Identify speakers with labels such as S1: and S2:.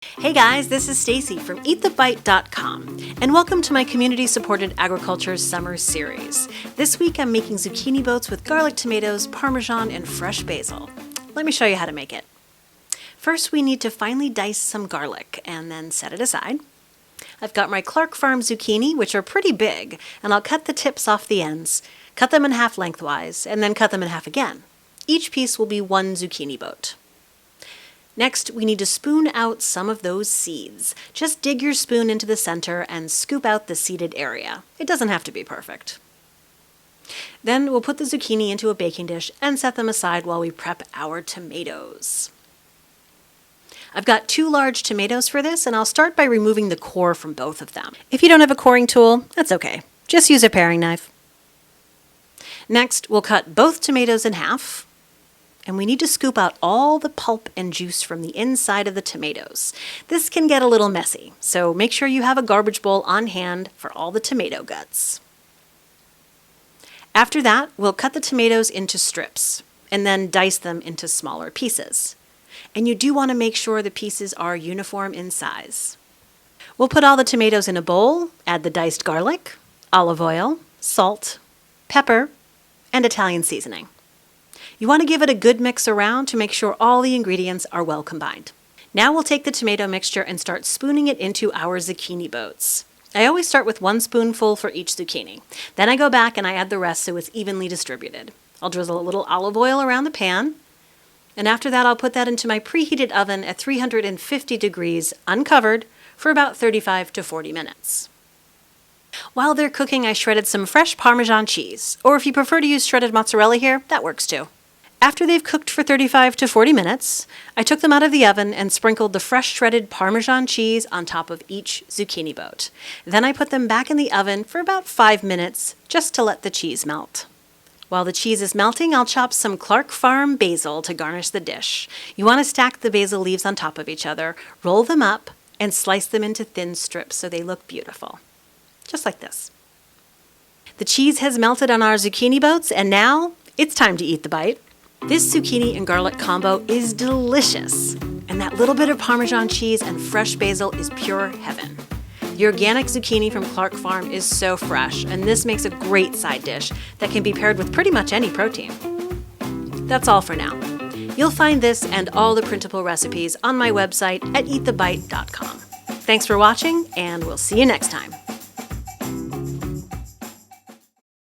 S1: Hey guys, this is Stacy from EatTheBite.com, and welcome to my community-supported agriculture summer series. This week I'm making zucchini boats with garlic tomatoes, parmesan, and fresh basil. Let me show you how to make it. First, we need to finely dice some garlic and then set it aside. I've got my Clark Farm zucchini, which are pretty big, and I'll cut the tips off the ends, cut them in half lengthwise, and then cut them in half again. Each piece will be one zucchini boat. Next, we need to spoon out some of those seeds. Just dig your spoon into the center and scoop out the seeded area. It doesn't have to be perfect. Then we'll put the zucchini into a baking dish and set them aside while we prep our tomatoes. I've got 2 large tomatoes for this, and I'll start by removing the core from both of them. If you don't have a coring tool, that's okay. Just use a paring knife. Next, we'll cut both tomatoes in half. And we need to scoop out all the pulp and juice from the inside of the tomatoes. This can get a little messy, so make sure you have a garbage bowl on hand for all the tomato guts. After that, we'll cut the tomatoes into strips and then dice them into smaller pieces. And you do want to make sure the pieces are uniform in size. We'll put all the tomatoes in a bowl, add the diced garlic, olive oil, salt, pepper, and Italian seasoning. You want to give it a good mix around to make sure all the ingredients are well combined. Now we'll take the tomato mixture and start spooning it into our zucchini boats. I always start with 1 spoonful for each zucchini. Then I go back and I add the rest so it's evenly distributed. I'll drizzle a little olive oil around the pan, and after that I'll put that into my preheated oven at 350 degrees, uncovered, for about 35 to 40 minutes. While they're cooking, I shredded some fresh Parmesan cheese, or if you prefer to use shredded mozzarella here, that works too. After they've cooked for 35 to 40 minutes, I took them out of the oven and sprinkled the fresh shredded Parmesan cheese on top of each zucchini boat. Then I put them back in the oven for about 5 minutes just to let the cheese melt. While the cheese is melting, I'll chop some Clark Farm basil to garnish the dish. You want to stack the basil leaves on top of each other, roll them up, and slice them into thin strips so they look beautiful. Just like this. The cheese has melted on our zucchini boats, and now it's time to eat the bite. This zucchini and garlic combo is delicious, and that little bit of Parmesan cheese and fresh basil is pure heaven. The organic zucchini from Clark Farm is so fresh, and this makes a great side dish that can be paired with pretty much any protein. That's all for now. You'll find this and all the printable recipes on my website at eatthebite.com. Thanks for watching, and we'll see you next time.